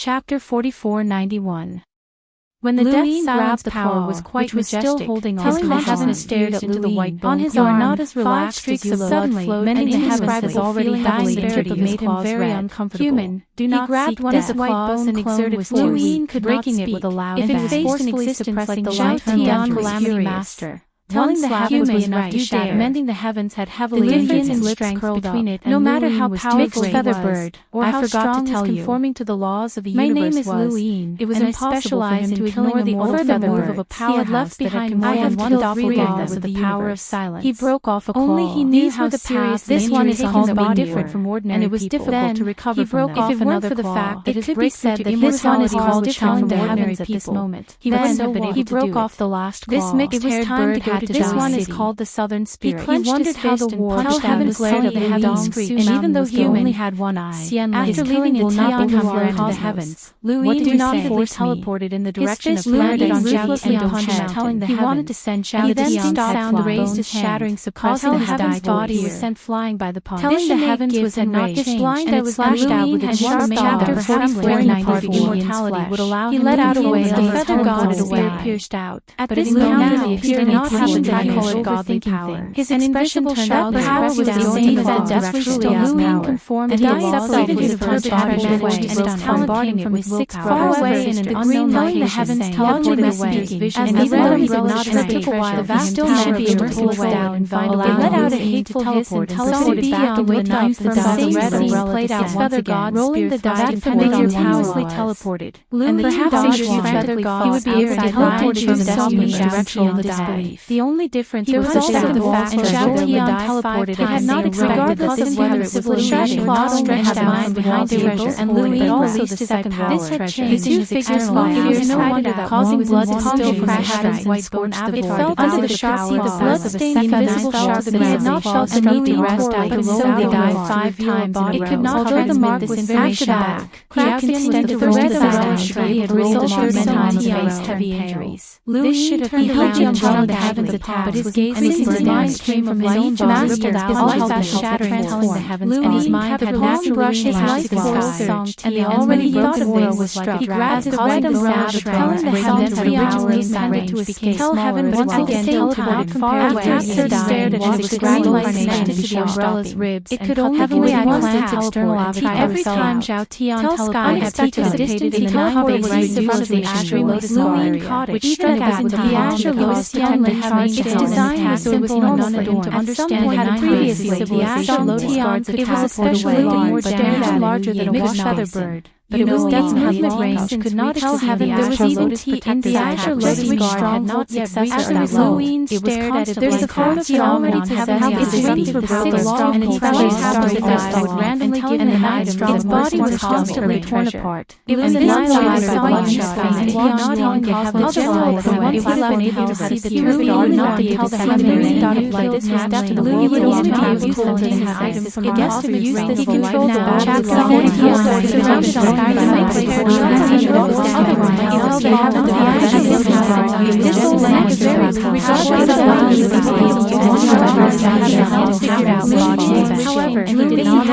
Chapter 4491. When the death grabbed the power was quite majestic, telling the heavens stared into the white bone. On his arm, not as relaxed streaks of blood flowed, many the heavens as already heavily dirty made him very uncomfortable. Human, do not seek one of the claws and exerted force, breaking it with a loud bang. If it faced an existence like the life and death calamity master, telling the heavens was enough to shatter, mending the heavens had heavily the difference in strength between it and no matter how powerful feather bird or how strong his conforming to the laws of the universe was. It was impossible for him to ignore the further move of a powerhouse that had combined one doppelganger with the power of silence. He broke off a claw. Only he knew how serious this one is called body different from ordinary people, and it was difficult to recover from that. If it weren't for the fact that it could be said that this one is called different from ordinary at this moment, he wouldn't have been able to do it. He broke off the last claw. This mixed-haired bird had this one is called the Southern Spirit. He wondered how the war heaven glared at the heavens, and even though he only had one eye, after leaving will not become into the heavens. Louis did not force teleported in the direction of Florida and ruthlessly punched, telling the heavens. He wanted to send Shao to the sound raised his shattering surprising the heaven's body was sent flying by the palm. Telling the heavens was not just blind that was lashed out with its sharp chapter 44 immortality would allow him to heal as the feather god spear pierced out. But this encounter appeared not have the colored godly power. His expression turned out the power was the only that deathly still Louis conformed to the laws of his body and its talent came from his willpower. Far away in an unknown light, the heavens teleported away, and even though he did not escape, the vast still never be able to pull away and find a way. It let out a hateful hiss and teleported back into the night. The same played out once again, rolling the dice and continuously teleported. And perhaps a feather god he would be able to teleport from the destiny direction of disbelief. The only difference was the fact that Zhao Tian teleported and had not expected that this whether it was civilization not only had mind behind the treasure and Louis but also the second power. This had changed. The two figures fought no wonder that causing blood to spill from the heavens and scorch the void. It felt under the sharp the blood-stained invisible sharp that he had not felt the need to rest out but slowly died 5 times in a row. It could not transmit this information back. Cracked the extent of the red avalanche that he had rolled on many times faced heavy injuries. Louis should have turned around and drawn the heavens apart, but his gaze and his mind came from his own master, his life fast shattering the heavens, and his mind had naturally brushed his life surged, and the already broken aura was struck. He grabbed his right umbrella, telling the heavens that originally intended to escape. Tell heaven once again teleported far away. After stared at his extreme light connected to the umbrella's ribs, it could only be once its external avatar. Every time Zhao Tian teleported, participated in the 9 base use of the azure lotus area, which struck out with the azure lotus protected heavens. Its design was simple and unadorned. At some point had previously the azure lotus guards it was especially large, but larger than a washed feather bird. But it was definitely range and could not exceed heaven. There was even in the azure lotus guard had not yet reached that level. It stared at it. There's a part of it already possessed how its wings were powerful and its fleshy habits would randomly give an item. Its body was constantly torn apart. It was annihilated by bloodshot and it could not even get heaven otherwise. It would have been able to see the truth or not be able to see the ring dotted like this after the Louis would only be able to contain his item from it guessed to use this he controlled the chapter 44 surrounded on this however, and he did not have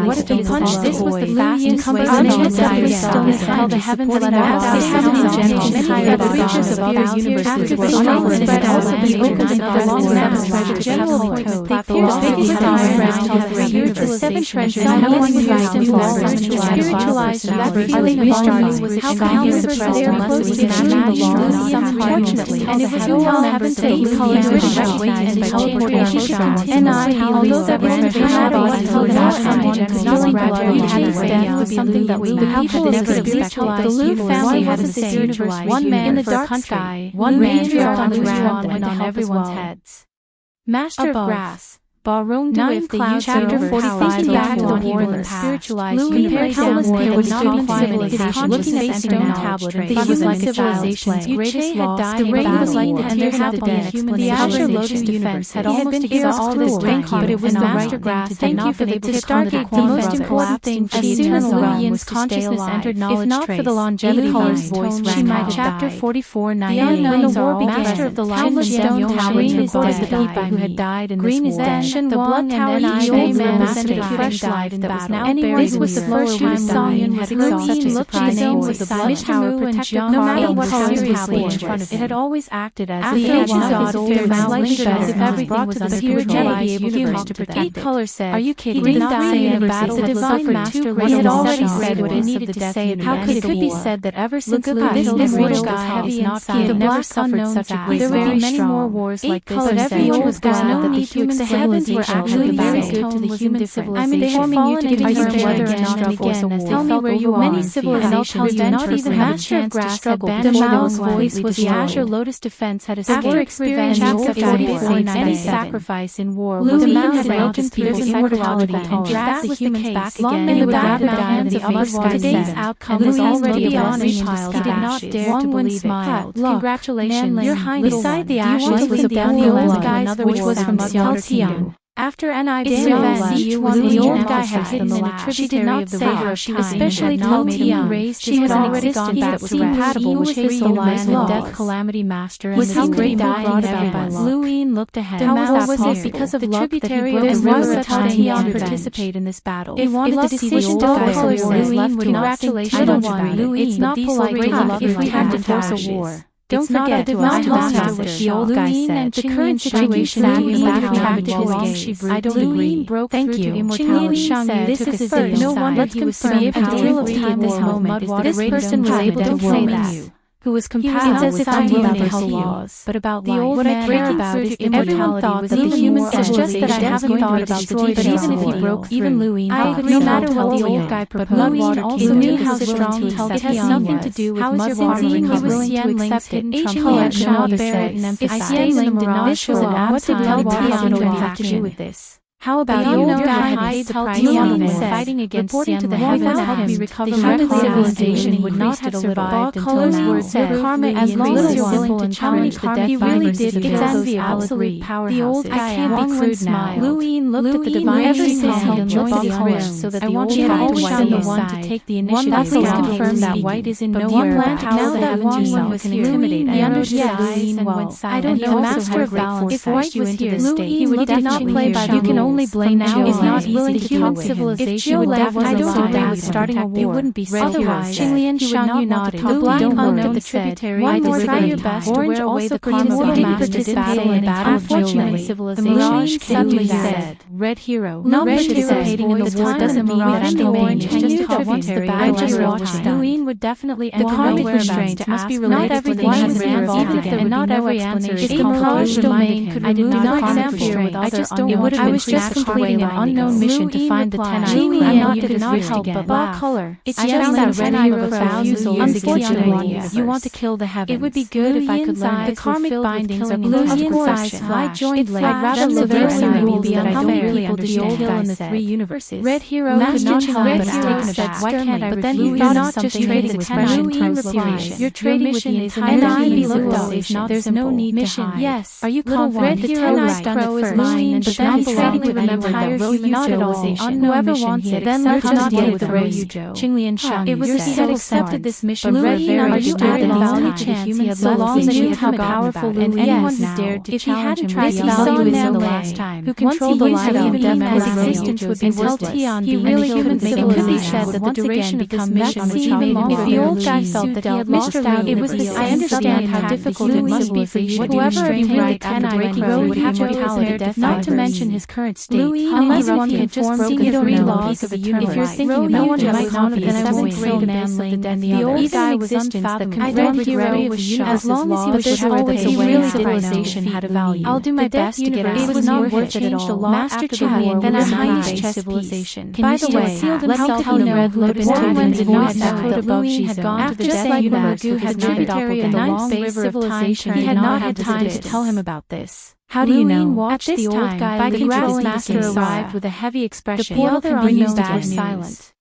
What if the punch love. This was the fastest way to know stillness held the heavens and the earth. The creatures of other universes were unable to also be opened up the long maps general code. They pierced the stars to the seven treasures no one would use to spiritualize the feeling of stars was how can you suppress unless we can imagine the laws unfortunately, and it was no one heaven to the colors of and by teleportation. And although that was the something that we had never expected. The Lu family had a spiritualized one man in the dark sky, one matriarch on the ground that went on everyone's heads. Master of Grass. Barone 9 Clouds Chapter 45 back to the war in the spiritualized compared countless would not be civilization looking at the stone tablet and thought was like a civilization's greatest loss. The rain was like the tears of the dead. The Azure Lotus defense had almost exhausted this bank, but it was Master Grass had not been able to stargate the most important thing for the eternal realm was consciousness entered knowledge. If not for the longevity color's voice she might have Chapter 44:98 when the war began. Master of the Lifeless stone tablet green is dead. The people who had died in this war. The blood tower each man ascended a fresh life that was now buried. This was the first time Song had exhausted such a name was the blood tower protected no matter what seriously in front of it. It had always acted as the ages of older lingered as if everything was under spiritualized universe to protect it. Eight Color said, "Are you kidding?" He did not say in battle the divine master had already said what it needed to say. How could it be said that ever since this immortal guy is not the never suffered such a great there would be many more wars like this, but every old guy no need to explain actually very good to the human civilization. They had fallen into whether or not again. Tell me where you are. Many civilizations did not even have a chance to struggle. The Mao's voice was the Azure Lotus defense had a after experience of any sacrifice in war. The Mao had broken people's immortality, and that was the case. Long men would rather die in the upper sky. Today's outcome was already a blessing. He did not dare to believe it. Congratulations, Your Highness. Beside the ashes was a burial of which was from Xiao. After N.I.'s the old guy had hidden in a tributary of the river of time, especially told Tian. She was an existence that was compatible with his soul man and death calamity master and the great die brought about by love. Luin looked ahead. How was it because of the tributary of the river of time Tian participate in this battle? It wanted the decision to go for Luin would not think too much about it. It's not polite if we had to force a war. Don't forget to the old guy said. The current situation is I don't agree. Thank you. This is his first. No wonder he was so able to deal with time this moment. This person was able to say that. Who was compatible with unwilling to help laws, but about the old man breaking about is everyone thought that the human civilization that I haven't thought about the but even if he broke even Louis, no matter what the old guy proposed, Louis also knew how strong it has nothing to do with mudwater. He was willing to accept it. H.P.M. should not bear it. If Xian did not this was an absolute Tian have to do with this. How about the old guy hides the price fighting against Xian to the heavens help me recover my civilization would not have survived until now. Karma as long as you're willing to challenge the death. He really did get envy absolute power. The old guy can't be crude now. Luin looked at the divine ever since he joined the colors so that the old guy was the one to take the initiative. One that confirmed that white is in nowhere. Now that one was intimidated, he understood Luin well. I don't know. Master of balance. If white was here, he would not play by the rules. Only blame now is not willing to human civilization would definitely I don't agree with starting a war. It wouldn't be otherwise. Qinglian Shang nodded. Don't look at the tributary. One more try your best. Orange also karma didn't participate in battle. Unfortunately, civilization. The Mirage suddenly said, "Red hero, not participating in the war doesn't mean that I'm the orange. Just a tributary. I just watched. Luin would definitely enter the restraint. Must be related. Not everything has an answer, and not every answer is the Mirage domain. I did not example with I just don't. It would have been just completing an unknown mission to find the 10 and you could not help but laugh. It's just that red hero thousands of years unfortunately, you want to kill the heavens. It would be good if I could learn the karmic bindings of course, I joined late. I'd rather live there will be unfair people to the old guy in the 3 universes. Red hero could not help but ask said, why can't I? But then he thought not just trading with expression translation. Your trading with the entire civilization. There's no need to hide. Yes. Are you confident the 10-eyed crow is mine and but then trading quickly remembered that Royujo was the unknown mission he had accepted with the phrase, Qinglian Shang. It was he had accepted this mission for a very understood the only chance he had left that he had forgotten about, and anyone who dared to challenge him would be the last time. Who controlled the life of even as existence would be worthless. He really couldn't make it could be said that the duration of this mission would even longer. If the old guy felt that he had lost out, it was this. I understand how difficult it must be for you. Whoever obtained the Tenai road would have mortality, not to mention his current state. Unless one had just broken the three laws of the universe. If you're thinking about no one might not be the seventh grade man than the old guy was unfathomable. I don't hero was shocked as long as he was sure that he really civilization had a value. I'll do my best to get out. It was not worth it at all. Master Qinglian, then I'm Chinese civilization. By the way, let's tell him red lotus when did not know that Luin had gone to the death universe with his tributary of the long river of time. He had not had time to tell him about this. How do you know? At this time, by the grass master arrived with a heavy expression. The other unknowns were silent.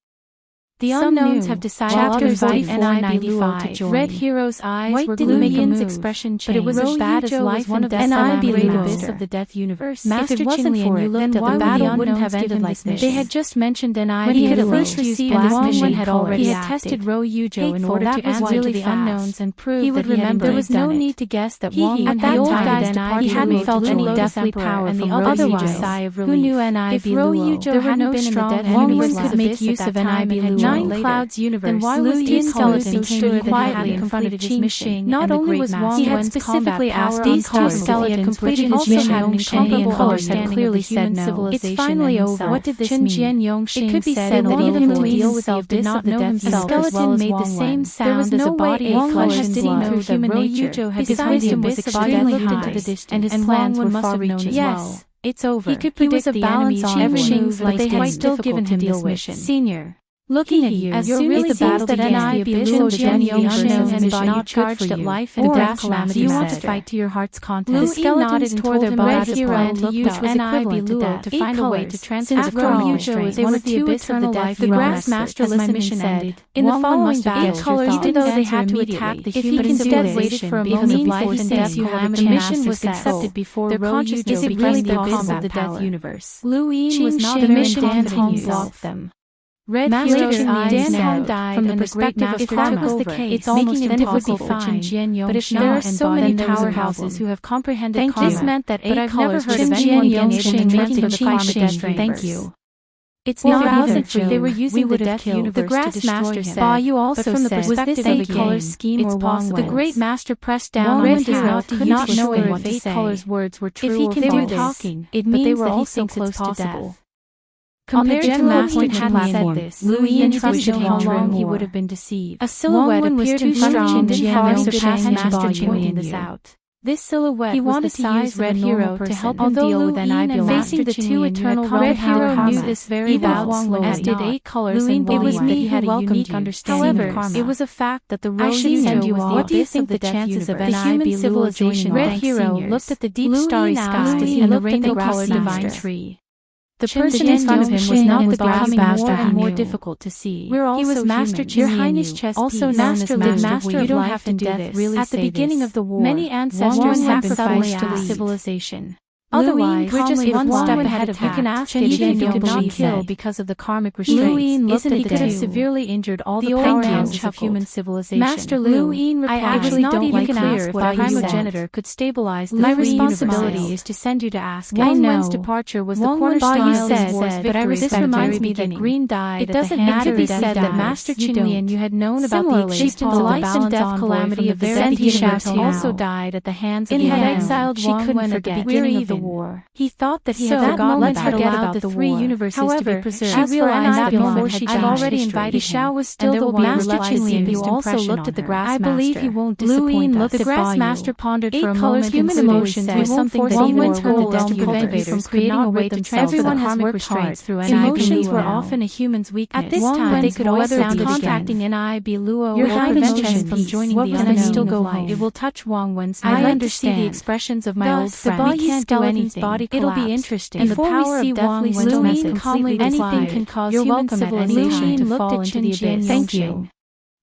The unknowns have decided Chapter 4495. Red Hero's eyes were Lumian's expression changed, but it was as bad as life one of the abyss of the death universe. Master Qinglian, then why the battle wouldn't have ended like this? They had just mentioned an idea. When he could at least receive this mission had already he had tested Royujo in order to answer to the unknowns and prove he would remember. There was no need to guess that at that time he hadn't felt any deathly power from Royujo. Who knew If Royujo hadn't been in the dead enemy's life, could make use of Nine Clouds universe, then why was the skeleton stood quietly in front of his machine? Not only was Wang Wen's specifically asked these two skeletons, which he also had incomparable understanding clearly said no. It's finally over. What did this mean? It could be said that even Luin himself did not know himself. The skeleton made the same sound as a body of flesh and blood. Human nature. Besides, him was extremely high, and his plans were far reaching. Yes, it's over. He could predict the enemy's every move, but they had still given him this mission. Senior. Looking at you, as soon as the battle began, the abyss of the unknown and not charged at life and death calamity. You want to fight to your heart's content. The skeletons tore their bodies apart to use N.I.B. to find a way to transcend the Royujo. They were the abyss of the death. The grass master listened and said, in the following battle, even though they had to attack the human civilization for a moment of life and death calamity, the mission was accepted before the Royujo is it really the abyss of the death universe. Luin was not the mission blocked them. Red Hero's eyes now died from the perspective if that was the case, it's almost impossible for fine. But if there are so many powerhouses who have comprehended this meant that 8 colors heard of anyone being able to making the karmic death. Thank you. It's not either. They were using the death universe the grass master said. You also from the perspective of a color scheme or possible. The great master pressed down on his mouth, could not know if 8 colors words were true or false. If he can do talking, it means that he thinks it's possible. Compared to Master Qinglian this, Luin trusted how long he would have been deceived. A silhouette appeared in front of Qinglian far surpassed Master Qinglian this out. This silhouette was the size of Red Hero to help him deal with N.I.B. Facing the two eternal Red Hero knew this very well, as did 8 colors and believed that he had a unique understanding of karma. It was a fact that the Royujo was the abyss of the chances of the human civilization. Red Hero looked at the deep starry skies and the rainbow-colored divine tree. The person in front of him was not the becoming more and more difficult to see. He was Master Qinglian. Your Highness Chess also Master of Master. You don't have to do this. Really at the beginning of the war, many ancestors sacrificed to the civilization. Otherwise, we're just one step ahead of you. Can ask even if you could not kill because of the karmic restraints. Isn't he could have severely injured all the powerhouses of human civilization. Master Luin replied, I actually don't even clear if a primogenitor could stabilize the My responsibility is to send you to ask. Wang Wen's departure was the cornerstone of his war's victory. This reminds me that Green died. It doesn't matter. It could be said that Master Qinglian, you had known about the existence of the life and death calamity of the dead universe. He also died at the hands of the exiled Wang Wen at the beginning of the war. He thought that he had forgotten about the 3 universes to be preserved. She realized that before she died. I've already invited Xiao was still the one Master Qinglian. You also looked at the grass master. I believe he won't disappoint us. The grass master pondered for a moment. Human emotions was something that even turned the death cultivators from creating a way to transfer everyone has worked hard through NIB. Emotions were often a human's weakness. At this time, they could always sound contacting NIB Luo or prevention from joining the unknown. Still go home. It will touch Wang Wen's. I understand the expressions of my old friend. We can't do anything. It'll be interesting. And before we see Wang Wen's method calmly anything can cause human civilization to fall into the abyss. Thank you.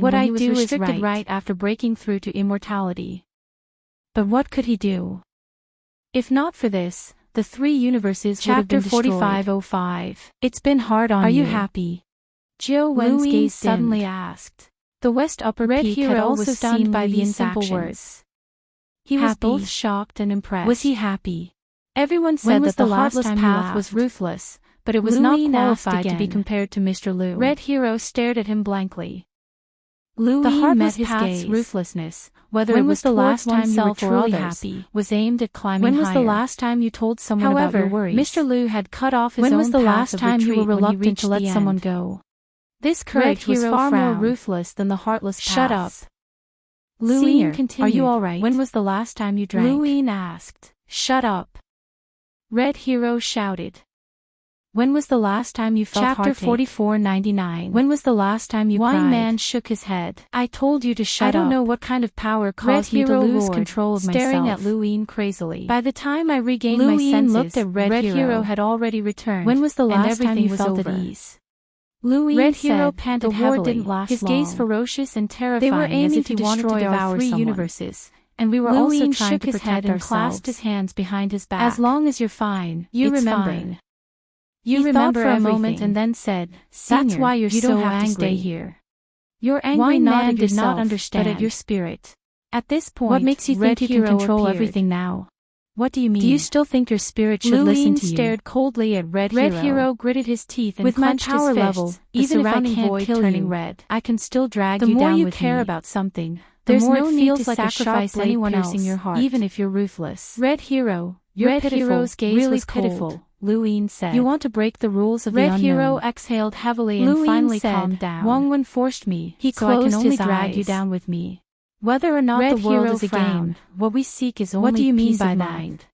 what I do is right after breaking through to immortality. But what could he do? If not for this, the three universes would have been destroyed. Chapter 4505. It's been hard on you. Are you happy? Jiao Wen's gaze suddenly asked. The west upper Red peak Hero had also was stunned seen by the Louis's simple actions. words. He was both shocked and impressed. Was he happy? Everyone said that the heartless path was ruthless, but it was not qualified to be compared to Mr. Liu. Red Hero stared at him blankly. The heartless his path's gaze. Ruthlessness, whether When it was was the last time you were oneself or truly others, happy? was aimed at climbing When was the higher. last time you told someone about your worries? Mr. Liu had cut off his When own was the path last of time you were retreat when he reluctant reached to let the someone end. go? This courage was Hero far more frowned. ruthless than the heartless paths. Shut up. Senior, continued. Are you all right? When was the last time you drank? Louis asked. Shut up. Red Hero shouted. When was the last time you felt Chapter heartache? 4499. When was the last time you cried? Wine Man shook his head. I told you to shut up. I don't know what kind of power caused Red me to Hero lose roared, control of staring myself. at Louis crazily. By the time I regained Louis my senses, looked at Red Hero had already returned. When was the and last time everything you was felt over. at ease? Louis Red said, Hero panted the war heavily, didn't last his long. gaze ferocious and terrifying. They were aiming as if to he wanted destroy to our devour 3 someone. universes, and we were Louis also trying shook to his protect head and ourselves. clasped his hands behind his back. As long as you're fine, You it's remember. fine. You He remember thought for a everything. moment and then said, That's Senior, why you're you so don't have angry. to stay here. Your angry Wine Man nodded did not yourself, understand. but at your spirit. At this point, What makes you Red think you can Hero control appeared. everything now? What do you mean? Do you still think your spirit should Louis listen to you? stared coldly at Red Red Hero. Hero Gritted his teeth and With my clenched power his fists, level, the even if I surrounding can't void kill turning you, red. I can still drag The you more down you with care me. about something, There's the more no it need feels to like a sacrifice sharp anyone blade else, piercing your heart. even if you're ruthless. Red Hero, Red Red Hero's Hero's gaze really was pitiful, cold. Louis said. You want to break the rules of Red the unknown. Hero exhaled heavily and Louis finally said, calmed down. Wangwen forced me, He so I can closed only his drag you eyes. down with me. Whether or not Red the world Hero is a frowned. game, what we seek is only What do you mean peace by of that? mind.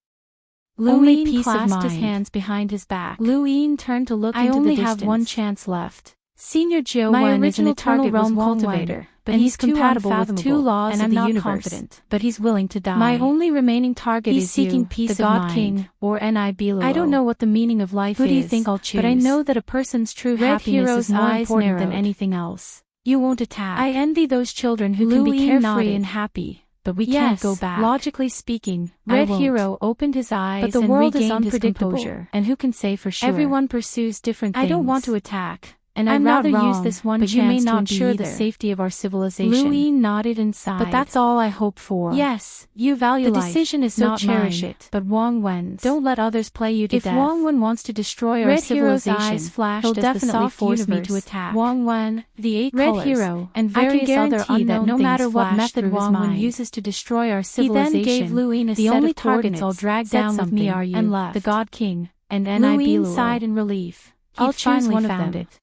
Only Louis peace of clasped his mind. hands behind his back. Louis turned to look I into only the have distance. one chance left. Senior Jiao My Wen is an original eternal target was realm Wang cultivator, Wen, but and he's he's compatible with unfathomable, 2 laws and of I'm the not universe. confident, but he's willing to die. My only remaining target He's is seeking you, peace the of God mind. King, or Nibiluo. I don't know what the meaning of life Who is. do you think I'll choose? But I know that a person's true Red happiness Hero's is more eyes important than narrowed. anything else. You won't attack. I envy those children who can be Louis carefree nodded. and happy, but we Yes, can't go back. logically speaking, I Red won't. Hero opened his eyes But the and world is regained his unpredictable, composure. and who can say for sure? Everyone pursues different things. I don't want to attack, and I'm I'd not rather use wrong, this one but chance you may to not ensure be the either. safety of our civilization. Louis nodded and sighed. But that's all I hope for. Yes, you value The life, decision is so not cherish mine, it. but Wang Wen's. Don't let others play you to If death. Wang Wen wants to destroy our Red Hero's civilization, eyes flashed he'll as the definitely soft force me universe, to attack. Wang Wen, the 8 Red colors, Hero, and I can various other guarantee unknown that no things matter what flashed method through his Wang Wen mind. uses to destroy our He civilization, then gave Louis a the set only of targets I'll coordinates, drag said down with me something, are you, and left. the God King, and Louis Nibiluo. sighed in relief. I'll He'd choose finally one of found them. it.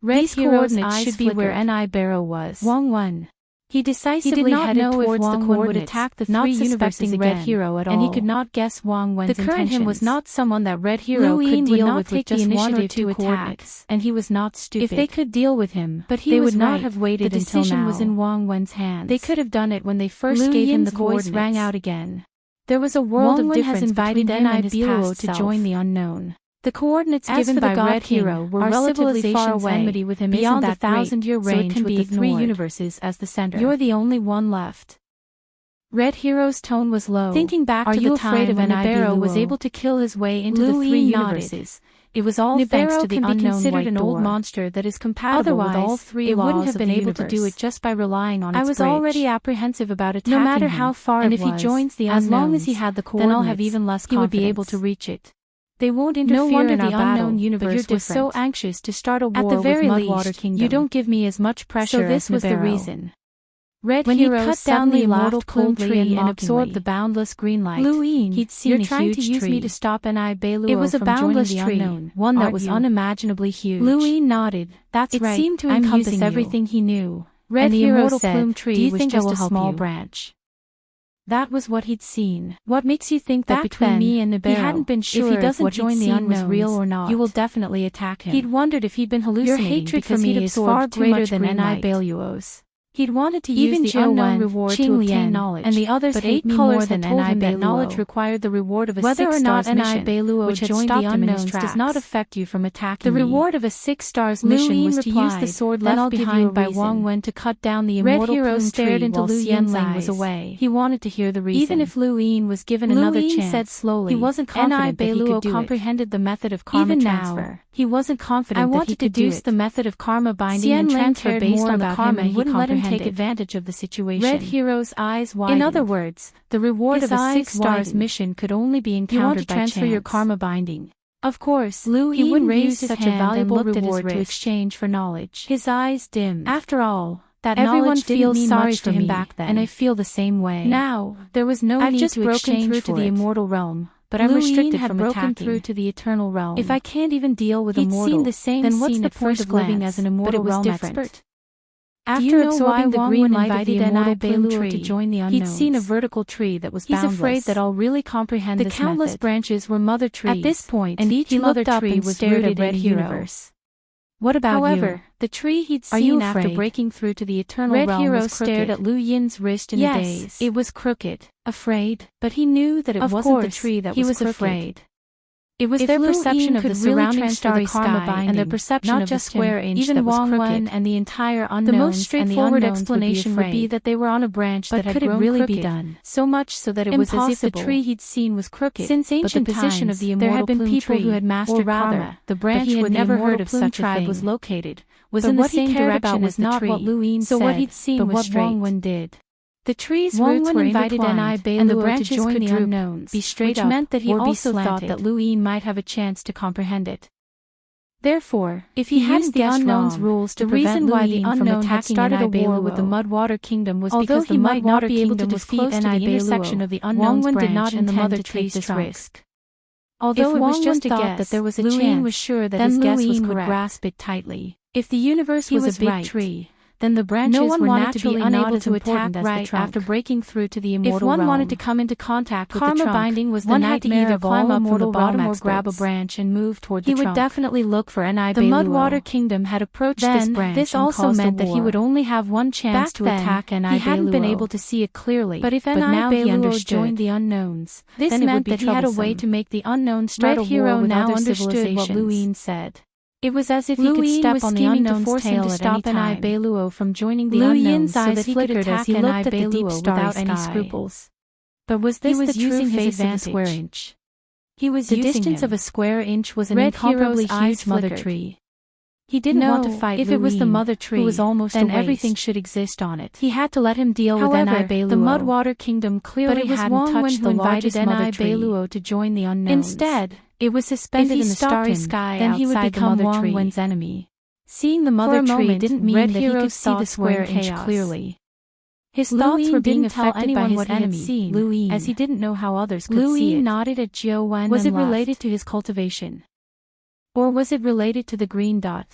Red These Hero's coordinates eyes should be where flickered. Nibiluo was. Wang Wen. He decisively He did not headed know if towards Wang the Wen would coordinates, attack the not 3 suspecting universes Red again, Hero at all, and he could not guess Wang Wen's The current him was intentions. not someone that Red Hero Louis could would deal not with take the just 1 or initiative 2 to attack, attacks, and he was not stupid. If they could deal with him, But he they was would not right. have waited The until decision now. was in Wang Wen's hands. They could have done it when they first Liu gave him Yin's the voice coordinates. rang out again. There was a world Wang of Wen difference has invited between him and his Nibiluo past to self. join the unknown. The coordinates As given for the by God Red King, Hero were our relatively far civilization's away, enmity with him beyond isn't the that great, 1,000-year so it range can with be the 3 ignored. universes as the center. You're the only one left. Red Hero's tone was low. Thinking back Are to you the afraid time of when Nibiluo was Nibiluo able to kill his way into Louis the 3 nodded. universes? It was all thanks Nibiluo to the can be unknown considered white an door. old monster that is compatible with all Otherwise, 3 it laws wouldn't have of been the able to do universe. it just by relying on I its was bridge. already apprehensive about attacking No matter him, how far and it if he was, joins the as long as he unknowns, had the then coordinates, I'll have even less he would be able confidence. to reach it. They won't interfere No wonder in the our battle, unknown but universe you're was so different. anxious to start a At war the very with Mudwater least, Kingdom. you don't give me as much pressure So this as was the Nibiluo. reason. Red When he Hero cut down suddenly the immortal laughed coldly tree and absorbed mockingly. the boundless green light. Louis, He'd seen you're a trying huge to use tree. me to stop Nibiluo It was a from joining boundless the tree, unknown, one that aren't was you? unimaginably huge. Louis nodded. That's It right. seemed to I'm encompass using you. everything he knew. Red and the Hero immortal said, plume tree "Do you was think I just will a help small you?" branch. That was what he'd seen. What makes you think that Back between then, me and he Nibiluo, hadn't been sure if he if doesn't what he'd join the seen was unknowns, real or not. you will definitely attack him? He'd wondered if he'd been hallucinating Your hatred because for he'd me is absorbed far too greater much than green light. Nibiluo's. He'd wanted to use the unknown reward to obtain knowledge, and the others but 8 colors had told him that knowledge required the reward of a 6-stars mission, which had stopped him in his tracks. Does not affect you from attacking me. The reward of a 6-stars mission was to use the sword left behind by Wang Wen to cut down the immortal plume stared into Lu Yin's eyes. Was away. He wanted to hear the reason. Even if Lu Yin was given another chance, said slowly, he wasn't confident that he could do comprehended the method of karma transfer. He wasn't confident that he could deduce the method of karma binding and transfer based on the karma he wouldn't let him take advantage of the situation. Red Hero's eyes widened. In other words, the reward of a 6-stars mission could only be encountered by chance. You want to transfer your karma binding. Of course, he wouldn't raise such a valuable reward to exchange for knowledge. His eyes dimmed. After all, that knowledge didn't mean much to him back then, and I feel the same way. Now, there was no need to exchange for the immortal realm. But I'm restricted from broken through to the eternal realm. If I can't even deal with immortal, then what's the point of living as an immortal realm expert? After absorbing the green light of the immortal plume tree to join the unknowns, he'd seen a vertical tree that was boundless. He's afraid that I'll really comprehend this method. The countless branches were mother trees. At this point, and each mother tree was rooted in the universe. What about you? However, the tree he'd seen after breaking through to the eternal realm was crooked. Red Hero stared at Lu Yin's wrist in a daze. Yes, it was crooked. Afraid? But he knew that it wasn't the tree that was crooked. He was afraid. It was their perception of the surrounding starry sky and their perception of the square inch that was crooked. And the entire unknowns. The most straightforward explanation would be that they were on a branch that had grown really be done? So much so that it was as if the tree he'd seen was crooked. Since ancient times, there had been people who had mastered karma. The branch where the immortal plume tribe was located was in the same direction as the tree. So what he'd seen was what Wang Wen did. The tree's roots were invited and the branches join the unknowns, which meant that he also thought that Lu Yin might have a chance to comprehend it. Therefore, if he hadn't the unknown's rules to prevent Lu Yin from attacking started a war with the Mudwater Kingdom was because the Mudwater Kingdom was close to the intersection of the unknown's branch did not and the mother tree's this risk. Although it was just a guess that there was a chance, was sure that his guess was correct. Would grasp it tightly. If the universe was a big tree, then the branches were naturally unable to attack right after breaking through to the immortal realm. If one wanted to come into contact with the trunk, binding was the one had to either climb up from the bottom or grab a branch and move toward the trunk. He would definitely look for An-I The Mudwater Kingdom had approached this branch. This also meant that he would only have one chance to attack An-I He hadn't been able to see it clearly, but if An-I joined the unknowns, this meant that he had a way to make the unknown start a war with other civilizations. What Lu Yin said. It was as if he could step on the unknown's tail to stop An-I from joining the unknowns so that he could attack An-I without any scruples. But was this the true phase of the square inch? He was using the distance of a square inch was an incomparably huge mother tree. He didn't want to fight if it was the mother tree, who was almost then everything should exist on it. He had to let him deal with An-I the Mudwater Kingdom clearly hadn't touched the largest An-I to join the unknowns. Instead, it was suspended in the starry sky then he would become Wang Wen's enemy. Seeing the mother tree didn't mean that he could see the square inch clearly. His thoughts were being affected by his enemy, as he didn't know how others could see it. Nodded at Jiu Wen. Was it related to his cultivation? Or was it related to the green dot?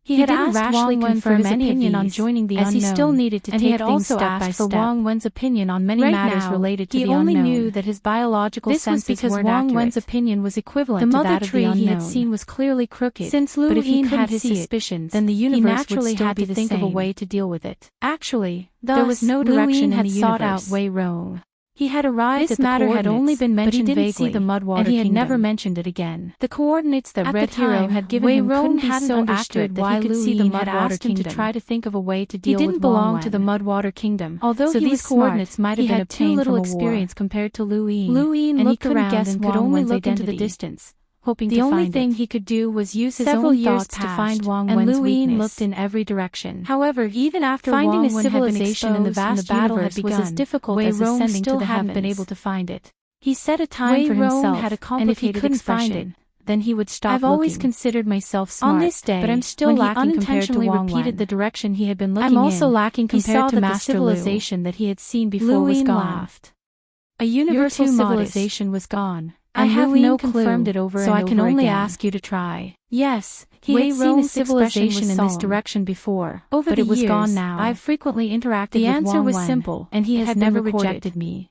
He had asked Wang Wen for his opinion on joining the unknown, as he still needed to take things step by step. Wang Wen's opinion on many matters related to the unknown. He only knew that his biological senses weren't accurate. This was because Wang Wen's opinion was equivalent to that of the unknown. The mother tree he had seen was clearly crooked, since Lu Yin had his suspicions, then the universe would still be the same. He naturally had to think of a way to deal with it. Actually, there was no direction in the universe. Sought out Wei Rong. He had arrived at the matter had only been mentioned vaguely, and he had never mentioned it again. The coordinates that Red Hero had given him couldn't be so accurate that he could see the Mudwater Kingdom. To try to think of a way to deal with Wang Wen. He didn't belong to the Mudwater Kingdom, although so these coordinates might have been obtained from a war. He had too little experience compared to Lu Yin. Lu Yin looked around and could only look into the distance, hoping to find it. The only thing he could do was use his own thoughts to find Wang Wen's weakness. And Lu Yin looked in every direction. However, even after finding a civilization in the vast universe was as difficult as ascending to the heavens, been able to find it. He set a time for himself, and if he couldn't find it, then he would stop looking. I've always considered myself smart on this day, but I'm still lacking compared to Wang Wen. Repeated the direction he had been looking in. I'm also lacking compared to Master Lu. The civilization that he had seen before was gone. A universal civilization was gone. I have no clue, so I can only ask you to try. Yes, he had seen a civilization in this direction before, but it was gone now. I've frequently interacted with Wang Wen, and he has never rejected me.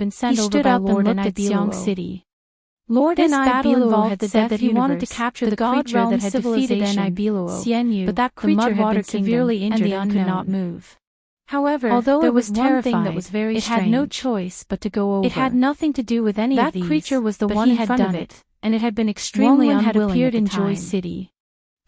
been sent over by Lord Enibeluo. City. Lord Enibeluo had said that he wanted to capture the creature that had defeated Enibeluo, but that creature had been severely injured and could not move. However, although there it was was one thing terrified, that was very it strange. had no choice but to go over. It had nothing to do with any That of these. creature was the but one he in had front done of it, and it had been extremely One had unwilling appeared at in the Joy time. City.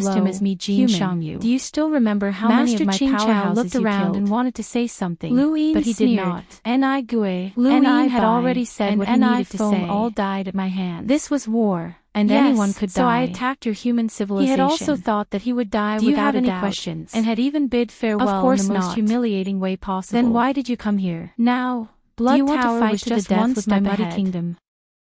addressed him as me Jin Shangyu. Do you still remember how many of my powerhouses looked around and wanted to say something, but he did not. N.I. Gui, N.I. had already said what he needed to say. All died at my hands. This was war. And anyone could die. So I attacked your human civilization. He had also thought that he would die without a doubt. Do you have any questions? And had even bid farewell in the most humiliating way possible. Then why did you come here? Now, Blood Tower was just one step ahead. Kingdom.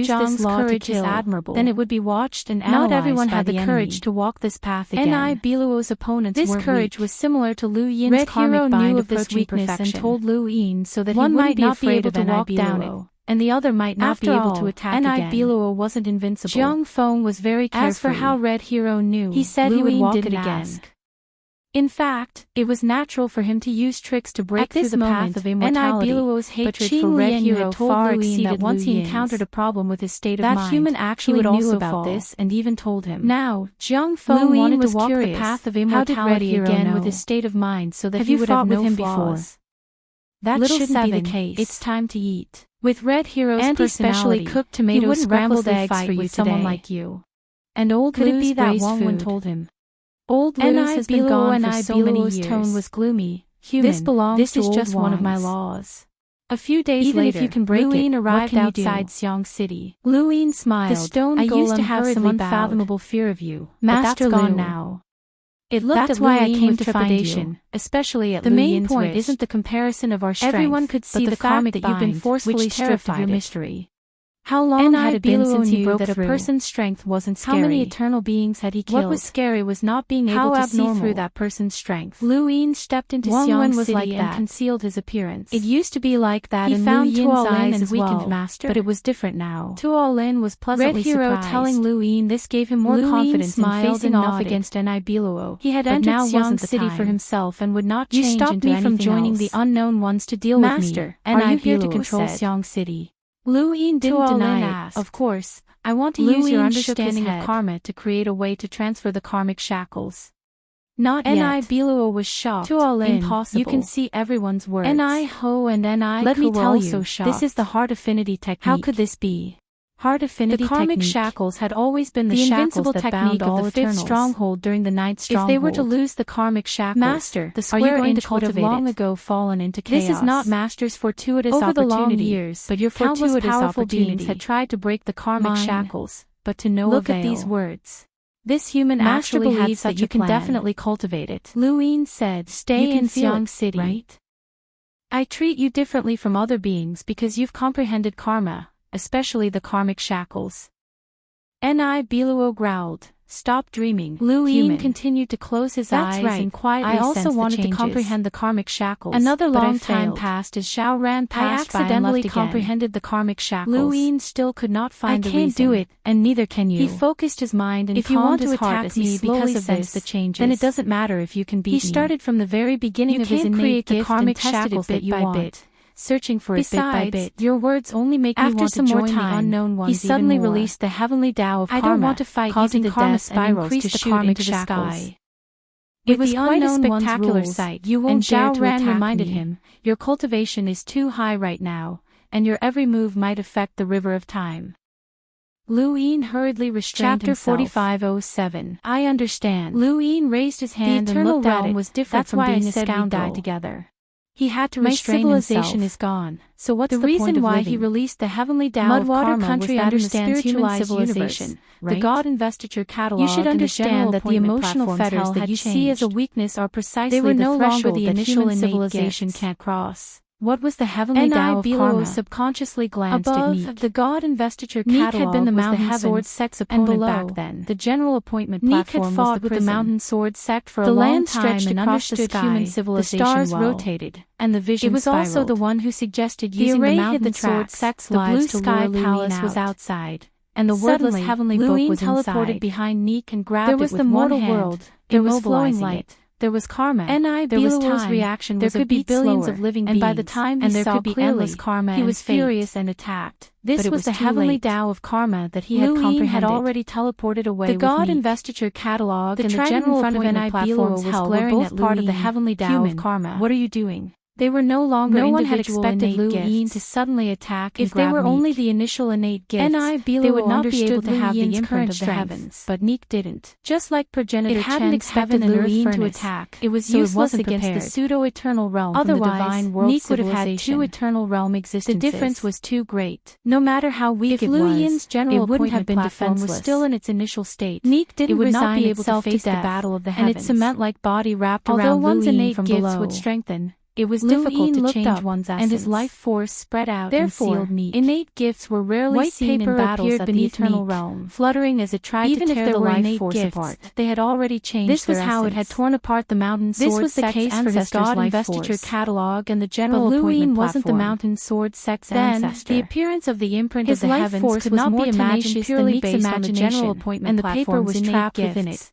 use this law to kill, then it would be watched and analyzed. Not everyone had the courage to walk this path again. N.I. Biluo's opponents weren't weak. This courage was similar to Lu Yin's karmic bind of this weakness and told Lu Yin so that one might not be able to walk down it, and the other might not be able to attack again. N.I. Biluo wasn't invincible. Jiang Feng was very careful. As for how Red Hero knew, he said he would walk it again. In fact, it was natural for him to use tricks to break through the path of immortality, but hatred for Red Hero far exceeded that once he encountered a problem with his state of mind, that human actually knew about this and even told him. Now, Jiang Feng wanted to walk the path of immortality again with his state of mind so that he would have no flaws. That shouldn't be the case. It's time to eat. With Red Hero's personality, specially cooked tomato scrambled eggs for you someone like you. And old Lu's braised food told him. Old Luz has been gone for so many years. Tone was gloomy. Human, this is just one of my laws. A few days later, if you can break it, arrived outside Xiang City. Luin smiled. The stone golem used to have some unfathomable fear of you, but that's gone now. It looked that's why I came to find you, especially at the main point isn't the comparison of our strength, everyone could see the karmic that you've been forcefully stripped of your mystery. How long had it been since he broke that a person's strength wasn't scary? How many eternal beings had he killed? What was scary was not being able to see through that person's strength. Lu Yin stepped into Xiang City and concealed his appearance. It used to be like that in Lu Yin's eyes as well, master, but it was different now. Tuo Lin was pleasantly surprised. Red Hero telling Lu Yin this gave him more confidence in facing off against Enai Biluo. He had entered Xiang City for himself and would not change into anything else. You stopped me from joining the unknown ones to deal with me. Master, are you here to control Xiang City? Lu Yin didn't deny it. Of course, I want to use your understanding of karma to create a way to transfer the karmic shackles. Not yet. Enai Biluo was shocked. Impossible. You can see everyone's words. Enai Ho and Enai Let me tell you, this is the heart affinity technique. How could this be? Heart affinity technique. The karmic shackles had always been the invincible technique of the fifth stronghold during the ninth stronghold. If they were to lose the karmic shackles, Master, the square inch would have long ago fallen into chaos. This is not Master's fortuitous opportunity. Over the long years, but your fortuitous powerful beings had tried to break the karmic shackles, but to no avail. Look at these words. This human actually believes that you can definitely cultivate it. Lu Yin said, stay in Xiang City, right? I treat you differently from other beings because you've comprehended karma, especially the karmic shackles. Enai Biluo growled, stop dreaming. Lu Yin continued to close his eyes and quietly I also wanted to comprehend the karmic shackles. Another long time passed as Xiao Ran passed by and accidentally comprehended the karmic shackles. Lu Yin still could not find the reason. I can't do it, and neither can you. He focused his mind and if you want to attack me because of the changes, then it doesn't matter if you can beat me. He started from the very beginning of his innate gift and tested it bit by bit. Searching for it bit by bit. Your words only make me want to join the unknown ones. He suddenly released the heavenly Tao of karma, I don't want to fight causing the karma spirals to shoot into the sky. It was quite a spectacular sight, and Zhao Ran reminded him, your cultivation is too high right now, and your every move might affect the river of time. Lu Yin hurriedly restrained himself. Chapter 4507. I understand. Lu Yin raised his hand and looked at it. Was different from being a scoundrel. Die together. He had to restrain himself. My civilization is gone. So what's the reason why he released the heavenly Tao of karma country understands human civilization, right? The God investiture catalog. You should understand that the emotional fetters that you see as a weakness are precisely the threshold that human civilization can't cross. What was the heavenly Tao of karma? Subconsciously glanced at Neek. The God investiture catalog had been the mountain sword sect's opponent back then. The general appointment platform had fought with the mountain sword sect for a long time and understood human civilization well. The stars rotated, and the vision spiraled. It was also the one who suggested using the mountain sword sect's lives to lure Lu Yin out. The blue sky palace was outside, and the wordless heavenly book was teleported behind Neek and grabbed it with one hand. There was the mortal world. There was flowing light. There was karma. There was time. Reaction was there could be billions of living beings, and by the time he saw clearly, endless karma he was furious and attacked. This was the heavenly Tao of karma that he had comprehended. Had already teleported away. The God investiture catalog and the general appointment platforms was glaring at part of the heavenly Tao of karma. What are you doing? They were no longer no one had expected Lu Yin to suddenly attack and if they were only the initial innate gifts, they would not be able to have the imprint of the heavens. But Neek didn't. Just like progenitor Chen expected Lu Yin to attack, it was useless against the pseudo-eternal realm. Otherwise, Neek would have had two eternal realm existences. The difference was too great. No matter how weak it was, Lu Yin's general appointment platform was still in its initial state. Neek didn't would not be able to face the battle of the heavens, and its cement-like body wrapped around Lu Yin from below would strengthen. It was difficult to change one's essence, and his life force spread out and sealed Neek. Innate gifts were rarely seen in battles at the eternal realm, fluttering as it tried to tear the life force apart. They had already changed this was how it had torn apart the mountain sword sect's ancestors' God investiture catalog and the general appointment platform. Wasn't the mountain sword sect's ancestor. The appearance of the imprint of the heavens could not be imagined purely based on the general appointment and the paper was trapped within it.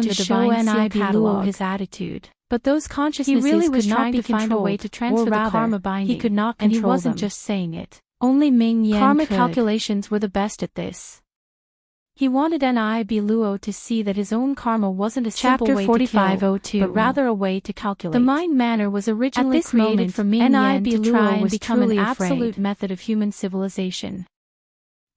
to divine Luo his attitude. But those consciousnesses He really was could not trying be to find a way to transfer the karma binding, he could not and control he wasn't them. just saying it. Only Ming Yan Karmic could. calculations were the best at this. He wanted N.I.B. Luo to see that his own karma wasn't a simple way to kill, but rather a way to calculate. The mind manner was originally created for Ming Yan to try and become an absolute method of human civilization.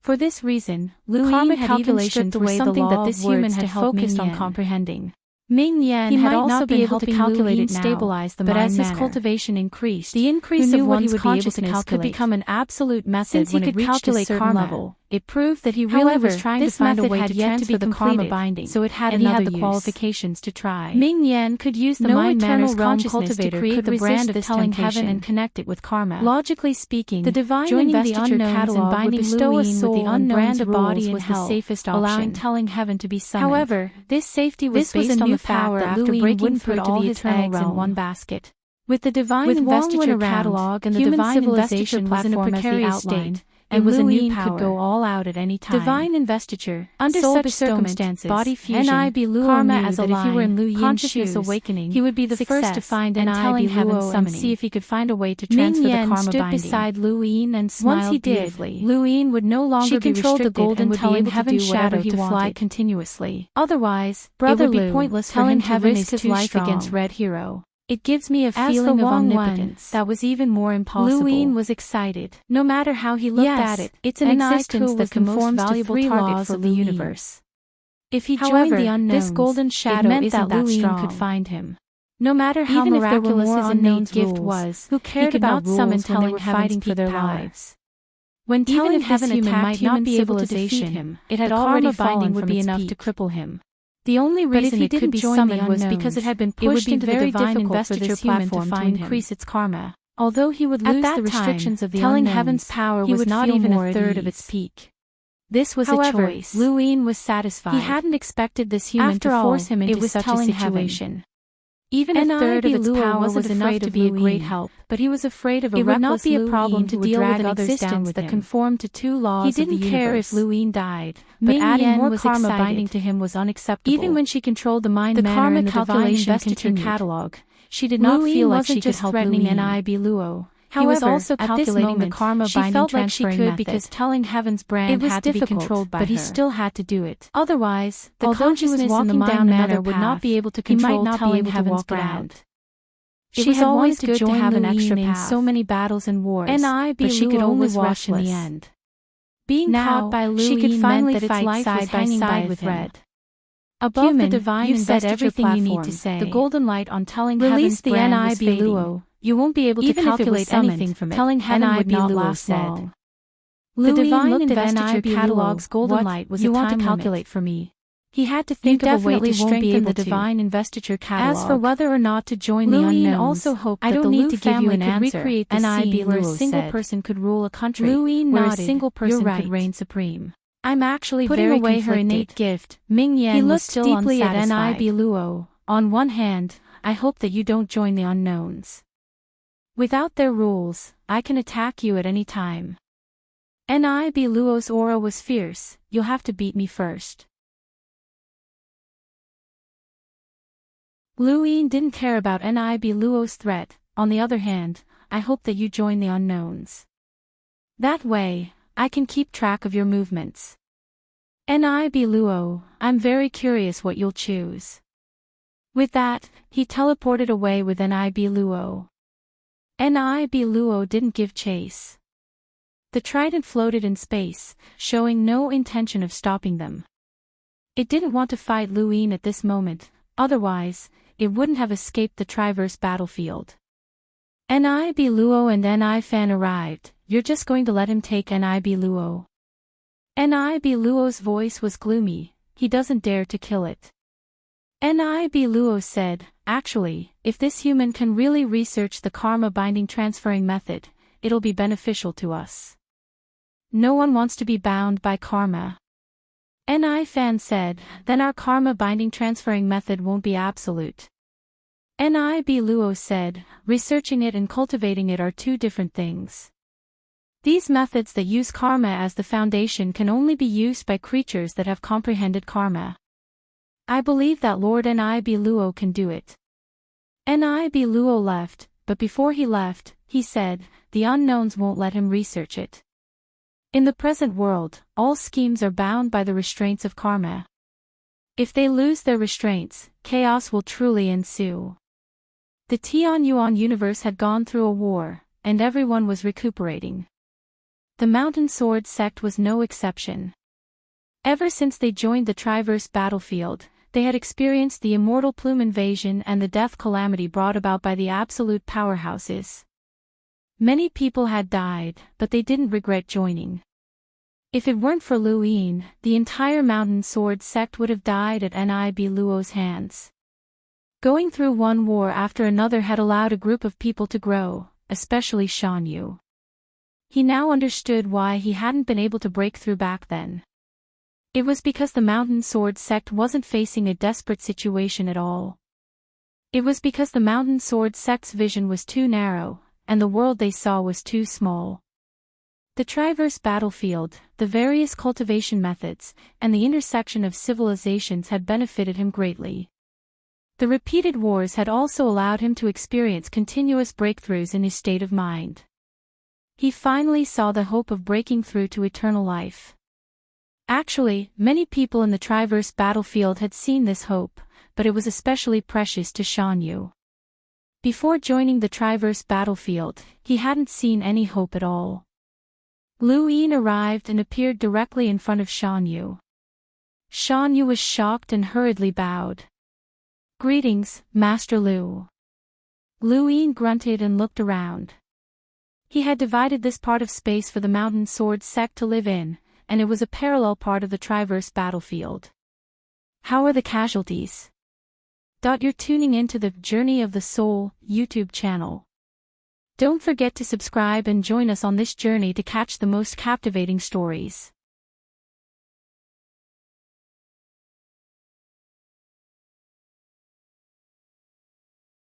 For this reason, karmic calculations were something that this human had focused on comprehending. Ming Yan had also been able to calculate it, stabilize the mind manner. But as his cultivation increased, the increase of one's consciousness could become an absolute method when it reached a certain level. It proved that he really was trying to find a way to transfer the karma binding, so it had another use. He had the qualifications to try. Ming Yan could use the mind manner's consciousness to create the brand of telling heaven and connect it with karma. Logically speaking, the divine investiture catalog would bestow a soul with the unknown body was the safest option, allowing telling heaven to be summoned. However, this safety was based on the fact that after breaking through all his eggs in one basket, with the divine investiture catalog and the divine civilization was in a precarious state, and was a new power. Could go all out at any time. Divine investiture, under such circumstances, body fusion, N.I.B. Luo karma as a line, if he were in Lu Yin's consciousness shoes, awakening, he would be the first to find N.I.B. Luo and see if he could find a way to transfer the karma stood binding. Beside Lu Yin and smiled. Once he did, Lu Yin would no longer be restricted the golden and would be able to do whatever he wanted. Fly continuously. Otherwise, it would be pointless for him to risk his life against Red Hero. It gives me a feeling of omnipotence that was even more impossible. Lu Yin was excited. No matter how he looked at it, it's an existence that conforms to three laws of the universe. If he joined the unknowns, this golden shadow meant that Lu Yin could find him. No matter how miraculous his innate gift was, who cared about summon telling fighting for their lives? When telling heaven attacked might not be able to defeat him, it had already fallen would be enough to cripple him. The only reason it could be summoned was because it had been pushed into the divine investiture platform to increase its karma. Although he would lose the restrictions of the telling heaven's power was not even a third of its peak. This was a choice. Lu Yin was satisfied. He hadn't expected this human to force him into such a situation. Even a third of its power was enough to be a great help, but he was afraid of a reckless Lu Yin. It would not be a problem to deal with an existence that conformed to two laws of the universe. He didn't care if Lu Yin died, but adding more karma binding to him was unacceptable. Even when she controlled the mind manner and the divine investiture catalog, she did not feel like she could help threatening N.I.B. Luo. However, he was also calculating the karma binding transferring method. Because telling heaven's brand had to be controlled by her, but he still had to do it. Otherwise, the consciousness in the mind manner would not be able to control telling heaven's brand. She had always good to have an extra path in so many battles and wars, but she could only watch in the end. Being caught by Lu Yin meant that its life was hanging by a thread. Above the divine you've said everything you need to say. The golden light on telling heaven's brand was fading. You won't be able to calculate anything from it. Telling heaven would not last long. The divine investiture catalog's golden light was a time to calculate for me. He had to think of a way to strengthen the divine investiture catalog. As for whether or not to join the unknowns, also hoped that the Lu family could recreate the scene where a single person could rule a country, where a single person could reign supreme. I'm actually putting very away her innate gift. Ming Yan was still deeply at N.I.B. Luo. On one hand, I hope that you don't join the unknowns. Without their rules, I can attack you at any time. N.I.B. Luo's aura was fierce. You'll have to beat me first. Lu Yin didn't care about N.I.B. Luo's threat. On the other hand, I hope that you join the unknowns. That way, I can keep track of your movements. N.I.B. Luo, I'm very curious what you'll choose. With that, he teleported away with N.I.B. Luo. N.I.B. Luo didn't give chase. The trident floated in space, showing no intention of stopping them. It didn't want to fight Lu Yin at this moment, otherwise, it wouldn't have escaped the Triverse battlefield. N.I.B. Luo and N.I. Fan arrived. You're just going to let him take N.I.B. Luo? N.I.B. Luo's voice was gloomy. He doesn't dare to kill it. N.I.B. Luo said, actually, if this human can really research the karma binding transferring method, it'll be beneficial to us. No one wants to be bound by karma. N.I. Fan said, then our karma binding transferring method won't be absolute. N.I.B. Luo said, researching it and cultivating it are two different things. These methods that use karma as the foundation can only be used by creatures that have comprehended karma. I believe that Lord N.I.B. Luo can do it. N.I.B. Luo left, but before he left, he said, the unknowns won't let him research it. In the present world, all schemes are bound by the restraints of karma. If they lose their restraints, chaos will truly ensue. The Tianyuan universe had gone through a war, and everyone was recuperating. The Mountain Sword sect was no exception. Ever since they joined the Triverse battlefield, they had experienced the immortal plume invasion and the death calamity brought about by the absolute powerhouses. Many people had died, but they didn't regret joining. If it weren't for Lu Yin, the entire Mountain Sword sect would have died at Nib Luo's hands. Going through one war after another had allowed a group of people to grow, especially Shan Yu. He now understood why he hadn't been able to break through back then. It was because the Mountain Sword sect wasn't facing a desperate situation at all. It was because the Mountain Sword sect's vision was too narrow, and the world they saw was too small. The Triverse battlefield, the various cultivation methods, and the intersection of civilizations had benefited him greatly. The repeated wars had also allowed him to experience continuous breakthroughs in his state of mind. He finally saw the hope of breaking through to eternal life. Actually, many people in the Triverse battlefield had seen this hope, but it was especially precious to Shan Yu. Before joining the Triverse battlefield, he hadn't seen any hope at all. Lu Yin arrived and appeared directly in front of Shan Yu. Shan Yu was shocked and hurriedly bowed. "Greetings, Master Lu." Lu Yin grunted and looked around. He had divided this part of space for the Mountain Sword sect to live in, and it was a parallel part of the Triverse battlefield. "How are the casualties?" You're tuning into the Journey of the Soul YouTube channel. Don't forget to subscribe and join us on this journey to catch the most captivating stories.